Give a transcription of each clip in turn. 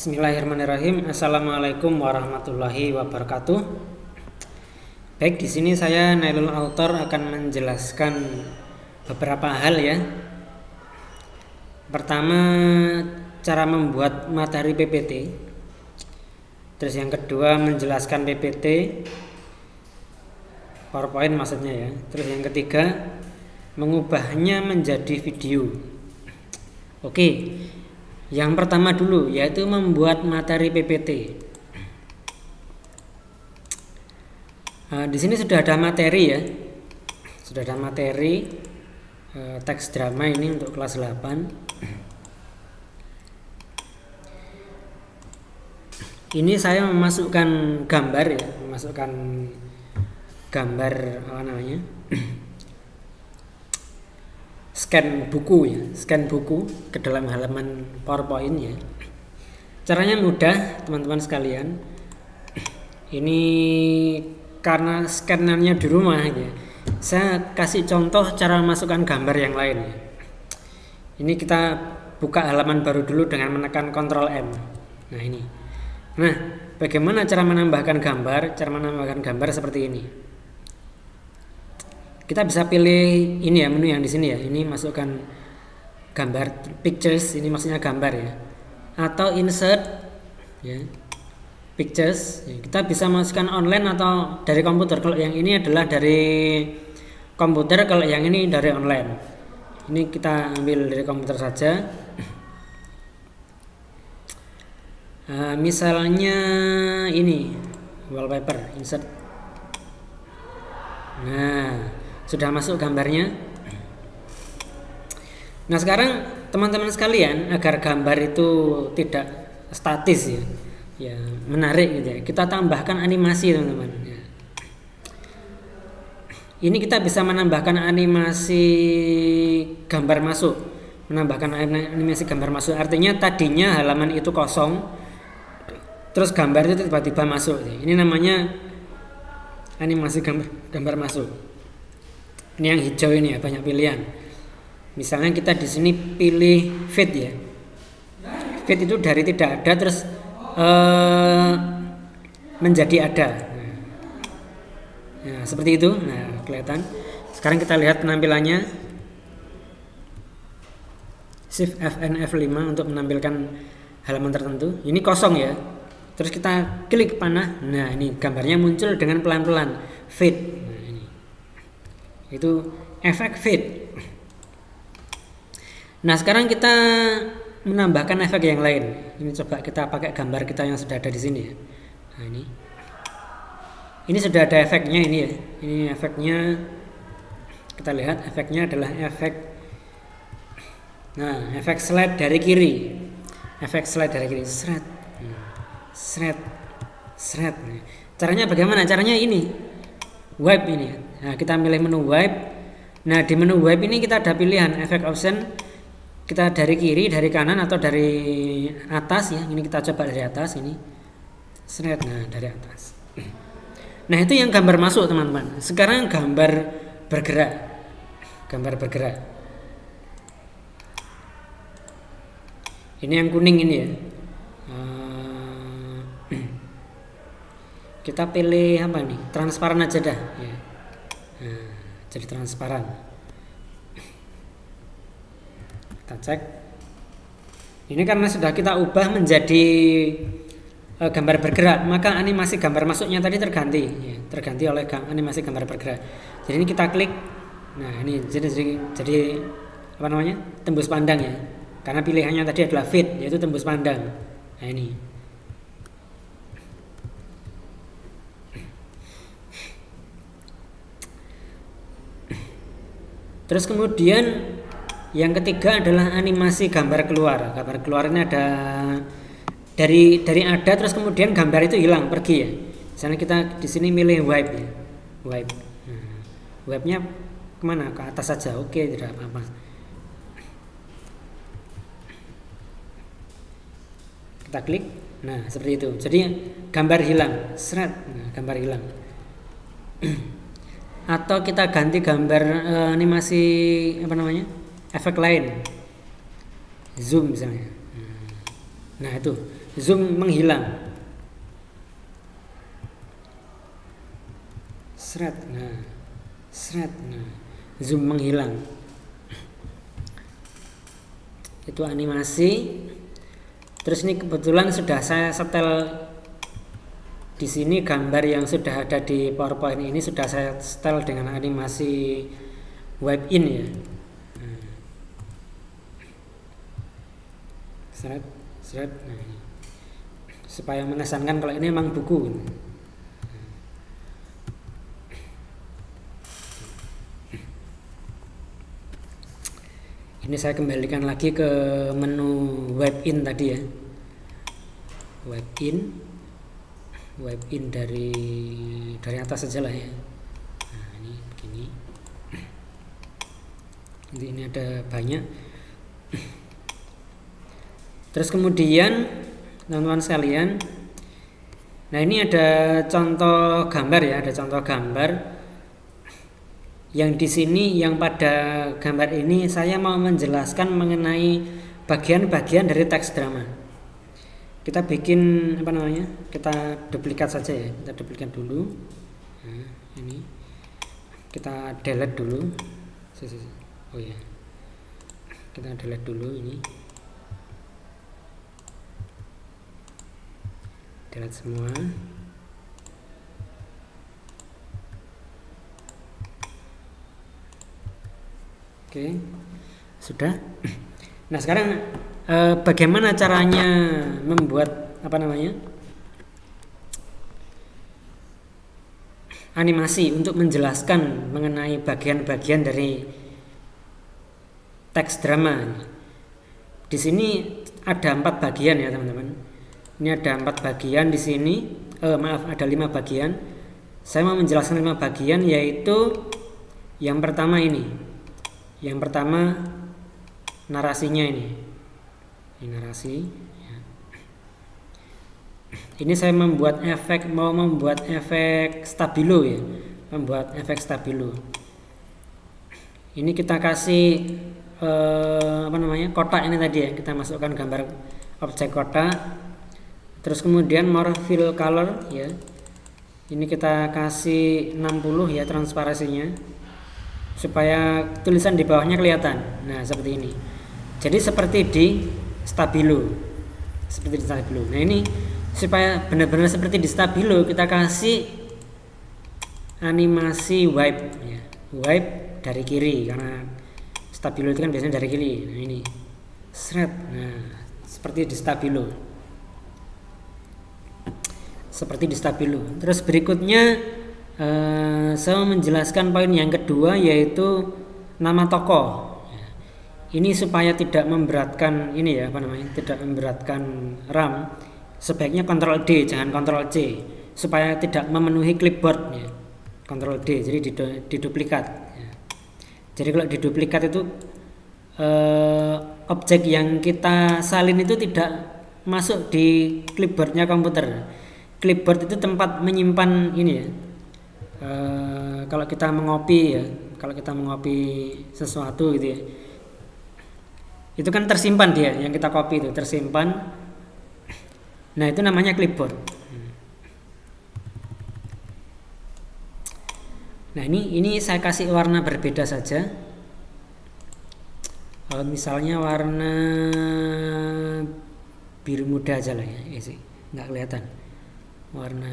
Bismillahirrahmanirrahim. Assalamualaikum warahmatullahi wabarakatuh. Baik, di sini saya Nailul Autor akan menjelaskan beberapa hal ya. Pertama, cara membuat materi PPT. Terus yang kedua, menjelaskan PPT PowerPoint maksudnya ya. Terus yang ketiga, mengubahnya menjadi video. Oke. Yang pertama dulu yaitu membuat materi PPT. Di sini sudah ada materi ya. Sudah ada materi teks drama ini untuk kelas 8. Ini saya memasukkan gambar ya, memasukkan gambar apa namanya? Scan buku ya, scan buku ke dalam halaman PowerPoint ya. Caranya mudah teman-teman sekalian. Ini karena scannernya di rumah ya. Saya kasih contoh cara masukkan gambar yang lain ya. Ini kita buka halaman baru dulu dengan menekan Ctrl M. Nah ini. Nah, bagaimana cara menambahkan gambar? Cara menambahkan gambar seperti ini. Kita bisa pilih ini ya, menu yang di sini ya. Ini masukkan gambar pictures, ini maksudnya gambar ya. Atau insert ya. Pictures. Ya, kita bisa masukkan online atau dari komputer. Kalau yang ini adalah dari komputer, kalau yang ini dari online. Ini kita ambil dari komputer saja. Misalnya ini wallpaper, insert. Nah, sudah masuk gambarnya. Nah sekarang teman-teman sekalian, agar gambar itu tidak statis ya, ya menarik gitu ya, kita tambahkan animasi teman-teman ya. Ini kita bisa menambahkan animasi gambar masuk, menambahkan animasi gambar masuk. Artinya tadinya halaman itu kosong, terus gambar itu tiba-tiba masuk ya. Ini namanya animasi gambar masuk. Ini yang hijau ini ya, banyak pilihan. Misalnya kita di sini pilih fit ya. Fit itu dari tidak ada terus menjadi ada. Nah, seperti itu. Nah, kelihatan. Sekarang kita lihat penampilannya. Shift Fn F5 untuk menampilkan halaman tertentu. Ini kosong ya. Terus kita klik panah. Nah, ini gambarnya muncul dengan pelan-pelan. Fit. Itu efek fit. Nah sekarang kita menambahkan efek yang lain. Ini coba kita pakai gambar kita yang sudah ada di sini ya. Nah ini sudah ada efeknya ini ya. Ini efeknya, kita lihat efeknya adalah efek. Nah efek slide dari kiri. Efek slide dari kiri. Shred, shred, shred. Caranya bagaimana? Caranya ini. Wipe ini. Nah, kita pilih menu wipe. Nah, di menu wipe ini kita ada pilihan efek option. Kita dari kiri, dari kanan atau dari atas ya. Ini kita coba dari atas ini. Shred. Nah, dari atas. Nah, itu yang gambar masuk, teman-teman. Sekarang gambar bergerak. Gambar bergerak. Ini yang kuning ini ya. Kita pilih apa nih? Transparan aja dah ya. Nah, jadi transparan. Kita cek. Ini karena sudah kita ubah menjadi gambar bergerak, maka animasi gambar masuknya tadi terganti ya, terganti oleh animasi gambar bergerak. Jadi ini kita klik. Nah, ini jadi apa namanya? Tembus pandang ya. Karena pilihannya tadi adalah fit, yaitu tembus pandang. Nah, ini. Terus kemudian yang ketiga adalah animasi gambar keluar. Gambar keluar ini ada dari ada terus kemudian gambar itu hilang, pergi ya. Misalnya kita di sini milih wipe ya. Wipe. Nah, wipe-nya kemana? Ke atas saja. Oke, tidak apa-apa. Kita klik. Nah, seperti itu. Jadi gambar hilang, shred. Nah, gambar hilang. Atau kita ganti gambar animasi apa namanya, efek lain, zoom misalnya. Nah itu zoom menghilang. Seret. Nah, seret. Nah, zoom menghilang. Itu animasi. Terus ini kebetulan sudah saya setel di sini gambar yang sudah ada di PowerPoint ini sudah saya setel dengan animasi wipe in ya. Seret, seret. Nah, ini. Supaya mengesankan kalau ini memang buku. Ini saya kembalikan lagi ke menu wipe in tadi ya. Wipe in dari atas saja lah ya. Nah, ini begini. Ini ada banyak. Terus kemudian teman-teman sekalian, nah ini ada contoh gambar ya, ada contoh gambar yang di sini, yang pada gambar ini saya mau menjelaskan mengenai bagian-bagian dari teks drama. Kita bikin apa namanya? Kita duplikat saja ya. Kita duplikat dulu. Nah, ini kita delete dulu. Oh ya, kita delete dulu ini. Delete semua. Oke, sudah. Nah sekarang bagaimana caranya membuat apa namanya animasi untuk menjelaskan mengenai bagian-bagian dari teks drama. Di sini ada 4 bagian ya teman-teman. Ini ada 4 bagian di sini. Maaf, ada 5 bagian. Saya mau menjelaskan 5 bagian, yaitu yang pertama ini. Yang pertama narasinya ini narasi ya. Ini saya membuat efek, mau membuat efek stabilo ya, membuat efek stabilo. Ini kita kasih apa namanya kotak ini tadi ya, kita masukkan gambar objek kotak. Terus kemudian more fill color ya, ini kita kasih 60 ya transparansinya, supaya tulisan di bawahnya kelihatan. Nah seperti ini. Jadi seperti di stabilo, seperti di stabilo. Nah ini supaya benar-benar seperti di stabilo, kita kasih animasi wipe ya. Wipe dari kiri, karena stabilo itu kan biasanya dari kiri. Nah ini seret. Nah seperti di stabilo, seperti di stabilo. Terus berikutnya saya menjelaskan poin yang kedua, yaitu nama tokoh. Ini supaya tidak memberatkan ini ya, apa namanya, tidak memberatkan RAM. Sebaiknya Ctrl D, jangan Ctrl C, supaya tidak memenuhi clipboard ya. Ctrl D, jadi diduplikat ya. Jadi kalau diduplikat itu objek yang kita salin itu tidak masuk di clipboardnya komputer. Clipboard itu tempat menyimpan ini ya. Kalau kita mengopi ya, kalau kita mengopi sesuatu gitu ya, itu kan tersimpan dia, yang kita copy itu tersimpan. Nah itu namanya clipboard. Nah ini saya kasih warna berbeda saja. Misalnya warna biru muda aja lah ya, sih nggak kelihatan. Warna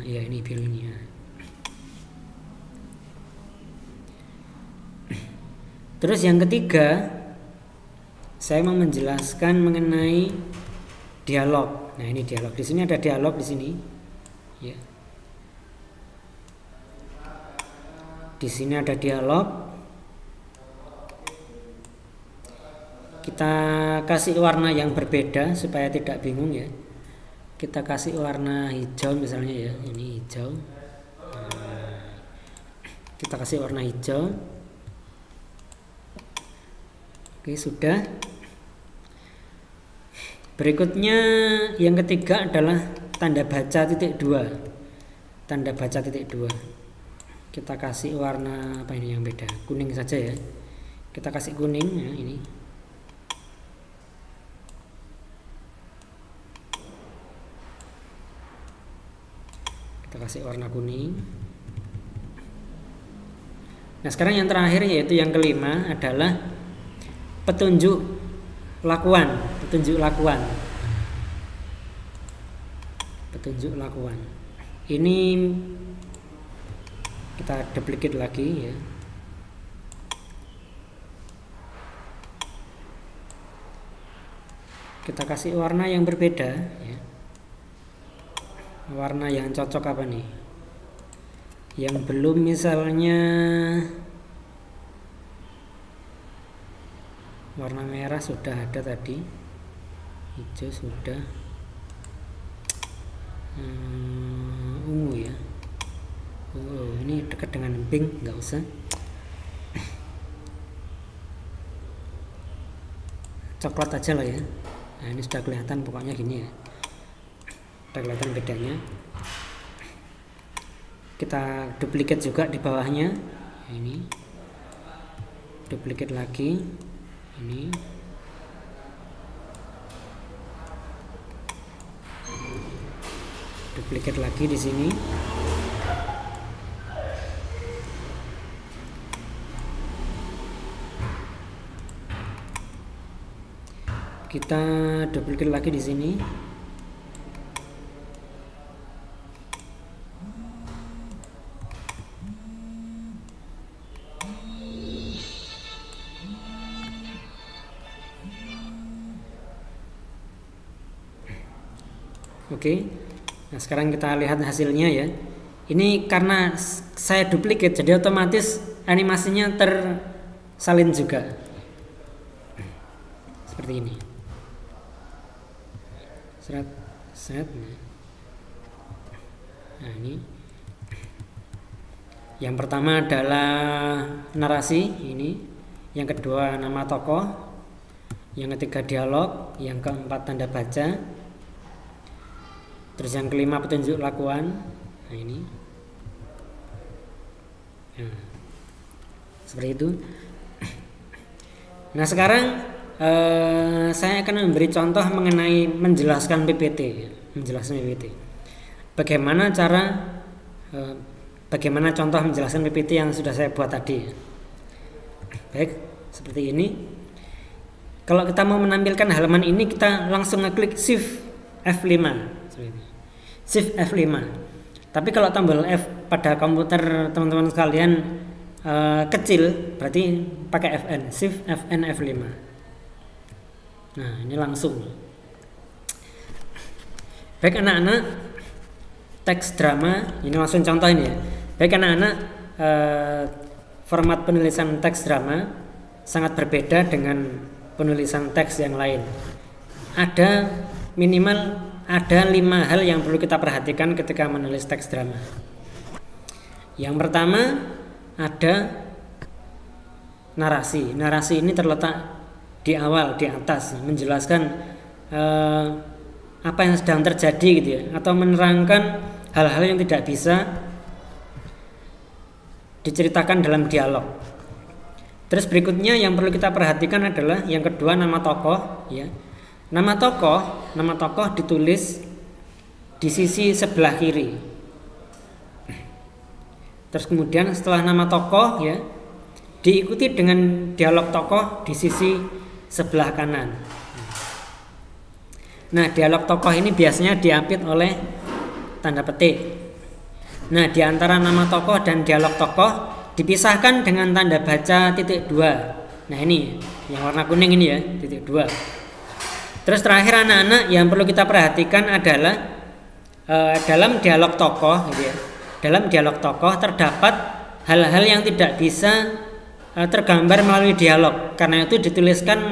ya ini biru ini ya. Terus yang ketiga, saya mau menjelaskan mengenai dialog. Nah ini dialog. Di sini ada dialog di sini. Ya. Di sini ada dialog. Kita kasih warna yang berbeda supaya tidak bingung ya. Kita kasih warna hijau misalnya ya. Ini hijau. Kita kasih warna hijau. Oke, sudah. Berikutnya yang ketiga adalah tanda baca titik 2. Tanda baca titik 2. Kita kasih warna apa ini yang beda? Kuning saja ya. Kita kasih kuning ya ini. kasih warna kuning. Nah sekarang yang terakhir yaitu yang kelima adalah petunjuk lakuan. Ini kita duplicate lagi ya. Kita kasih warna yang berbeda ya. Warna yang cocok apa nih? Yang belum misalnya warna merah sudah ada tadi, hijau sudah, ungu ya. Ini dekat dengan pink, nggak usah. Coklat aja lah ya. Nah ini sudah kelihatan pokoknya gini ya. Sudah kelihatan bedanya. Kita duplicate juga di bawahnya. Ini duplicate lagi. Ini duplicate lagi di sini. Kita duplicate lagi di sini. Oke. Nah, sekarang kita lihat hasilnya ya. Ini karena saya duplicate jadi otomatis animasinya tersalin juga. Seperti ini. Set. Nah, ini. Yang pertama adalah narasi ini. Yang kedua nama tokoh. Yang ketiga dialog, yang keempat tanda baca. Terus yang kelima petunjuk lakuan. Nah ini. Nah, seperti itu. Nah sekarang saya akan memberi contoh mengenai menjelaskan PPT. Bagaimana contoh menjelaskan PPT yang sudah saya buat tadi. Baik, seperti ini. Kalau kita mau menampilkan halaman ini, kita langsung ngeklik Shift F5. Shift F5. Tapi kalau tombol F pada komputer teman-teman sekalian kecil, berarti pakai Fn. Shift Fn F5. Nah ini langsung. Baik anak-anak, teks drama ini langsung contoh ini ya. Baik anak-anak, format penulisan teks drama sangat berbeda dengan penulisan teks yang lain. Minimal ada 5 hal yang perlu kita perhatikan ketika menulis teks drama. Yang pertama ada narasi. Narasi ini terletak di awal, di atas, menjelaskan apa yang sedang terjadi gitu ya, atau menerangkan hal-hal yang tidak bisa diceritakan dalam dialog. Terus berikutnya yang perlu kita perhatikan adalah yang kedua nama tokoh ya. Nama tokoh ditulis di sisi sebelah kiri. Terus kemudian setelah nama tokoh ya, diikuti dengan dialog tokoh di sisi sebelah kanan. Nah, dialog tokoh ini biasanya diapit oleh tanda petik. Nah, di antara nama tokoh dan dialog tokoh dipisahkan dengan tanda baca .2. Nah, ini yang warna kuning ini ya, .2. Terus terakhir anak-anak yang perlu kita perhatikan adalah dalam dialog tokoh gitu ya. Dalam dialog tokoh terdapat hal-hal yang tidak bisa tergambar melalui dialog. Karena itu dituliskan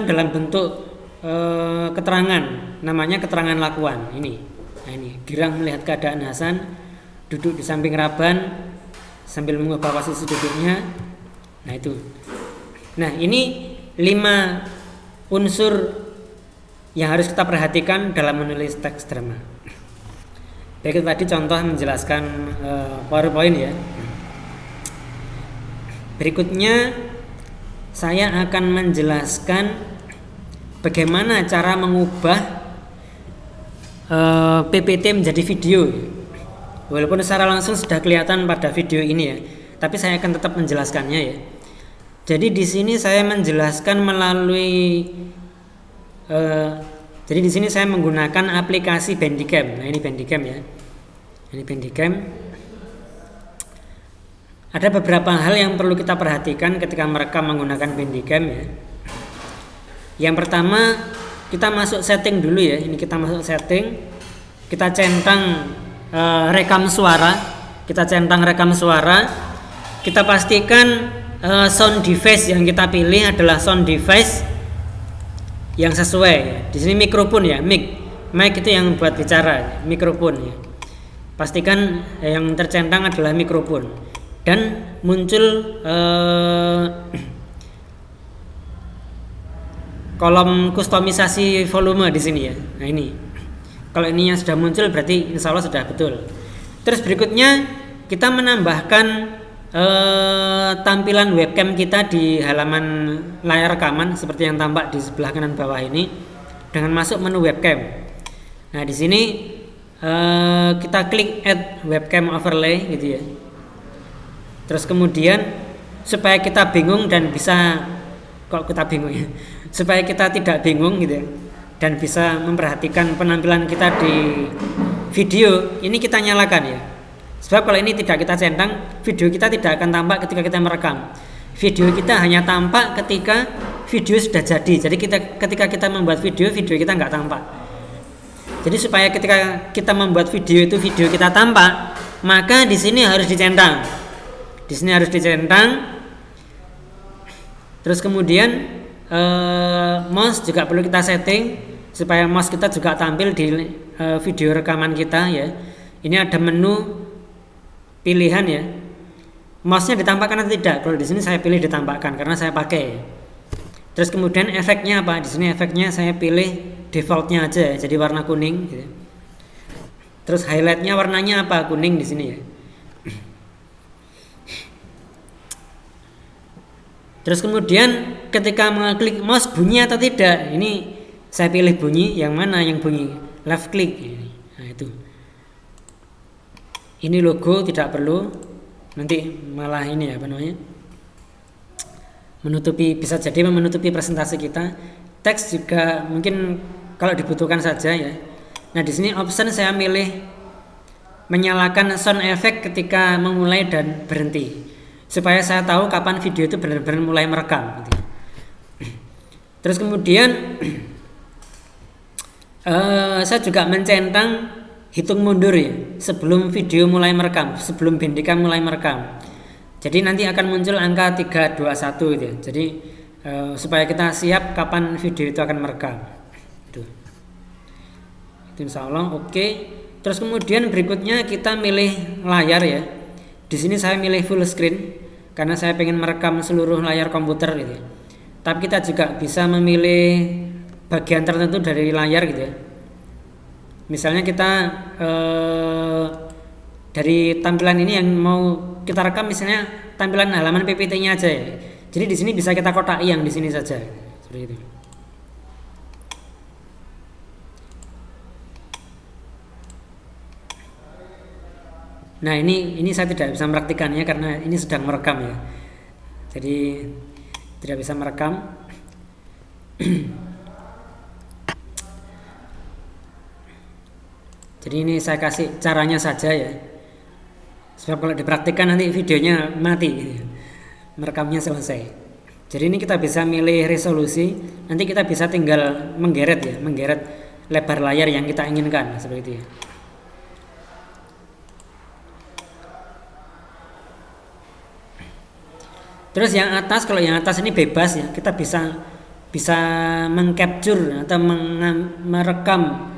dalam bentuk keterangan, namanya keterangan lakuan ini. Nah, ini Girang melihat keadaan Hasan duduk di samping Raban sambil mengubah posisi duduknya. Nah, itu. Nah, ini 5 unsur yang harus kita perhatikan dalam menulis teks drama. Baik, itu tadi contoh menjelaskan PowerPoint ya. Berikutnya saya akan menjelaskan bagaimana cara mengubah PPT menjadi video. Walaupun secara langsung sudah kelihatan pada video ini ya, tapi saya akan tetap menjelaskannya ya. Jadi di sini saya menjelaskan melalui jadi di sini saya menggunakan aplikasi Bandicam. Nah, ini Bandicam ya. Ini Bandicam. Ada beberapa hal yang perlu kita perhatikan ketika merekam menggunakan Bandicam ya. Yang pertama, kita masuk setting dulu ya. Ini kita masuk setting. Kita centang rekam suara. Kita centang rekam suara. Kita pastikan sound device yang kita pilih adalah sound device yang sesuai. Di sini mikrofon ya, mic itu yang buat bicara, mikrofon ya. Pastikan yang tercentang adalah mikrofon dan muncul kolom kustomisasi volume di sini ya. Nah ini, kalau ininya sudah muncul berarti insya Allah sudah betul. Terus berikutnya kita menambahkan tampilan webcam kita di halaman layar rekaman seperti yang tampak di sebelah kanan bawah ini dengan masuk menu webcam. Nah di sini kita klik add webcam overlay gitu ya. Terus kemudian supaya kita bingung dan bisa supaya kita tidak bingung gitu ya, dan bisa memperhatikan penampilan kita di video, ini kita nyalakan ya. Sebab kalau ini tidak kita centang, video kita tidak akan tampak ketika kita merekam. Video kita hanya tampak ketika video sudah jadi. Jadi ketika kita membuat video kita nggak tampak. Jadi supaya ketika kita membuat video itu video kita tampak, maka di sini harus dicentang. Di sini harus dicentang. Terus kemudian mouse juga perlu kita setting supaya mouse kita juga tampil di video rekaman kita ya. Ini ada menu pilihan ya, mouse-nya ditampakkan atau tidak. Kalau di sini saya pilih ditampakkan karena saya pakai. Terus kemudian efeknya apa? Di sini efeknya saya pilih defaultnya aja, jadi warna kuning. Gitu. Terus highlightnya warnanya apa? Kuning di sini ya. Terus kemudian ketika mengklik mouse bunyi atau tidak? Ini saya pilih bunyi. Yang mana yang bunyi? Left click. Nah itu. Ini logo tidak perlu, nanti malah ini apa namanya, menutupi, bisa jadi menutupi presentasi kita. Teks juga mungkin kalau dibutuhkan saja ya. Nah di sini option saya milih menyalakan sound effect ketika memulai dan berhenti, supaya saya tahu kapan video itu benar-benar mulai merekam. Gitu. Terus kemudian saya juga mencentang hitung mundur ya, sebelum video mulai merekam, sebelum Bandicam mulai merekam. Jadi nanti akan muncul angka 321 gitu ya. Jadi supaya kita siap kapan video itu akan merekam. Itu insya Allah oke. Terus kemudian berikutnya kita milih layar ya. Di sini saya milih full screen karena saya ingin merekam seluruh layar komputer gitu ya. Tapi kita juga bisa memilih bagian tertentu dari layar gitu ya. Misalnya kita dari tampilan ini yang mau kita rekam, misalnya tampilan halaman PPT-nya aja ya. Jadi di sini bisa kita kotaki yang di sini saja, seperti itu. Nah ini saya tidak bisa meraktikannya karena ini sedang merekam ya. Jadi tidak bisa merekam. Jadi ini saya kasih caranya saja ya. Sebab kalau dipraktikkan nanti videonya mati, merekamnya selesai. Jadi ini kita bisa milih resolusi, nanti kita bisa tinggal menggeret ya, menggeret lebar layar yang kita inginkan seperti itu ya. Terus yang atas, kalau yang atas ini bebas ya, kita bisa mengcapture atau merekam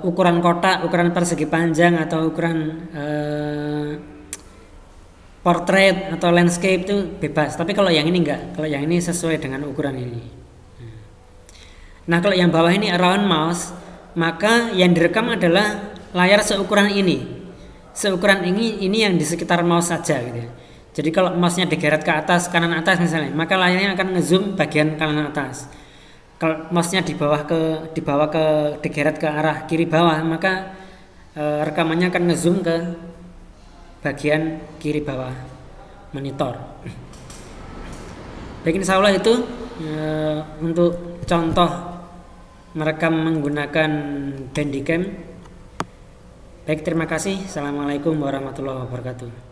ukuran kotak, ukuran persegi panjang atau ukuran portrait atau landscape itu bebas. Tapi kalau yang ini enggak, kalau yang ini sesuai dengan ukuran ini. Nah kalau yang bawah ini around mouse, maka yang direkam adalah layar seukuran ini. Seukuran ini yang di sekitar mouse saja gitu ya. Jadi kalau mouse-nya digeret ke atas, kanan atas misalnya, maka layarnya akan ngezoom bagian kanan atas. kalau mouse-nya dibawa ke digeret ke arah kiri bawah, maka rekamannya akan ngezoom ke bagian kiri bawah monitor. Baik, insya Allah itu untuk contoh merekam menggunakan Bandicam. Baik, terima kasih. Assalamualaikum warahmatullahi wabarakatuh.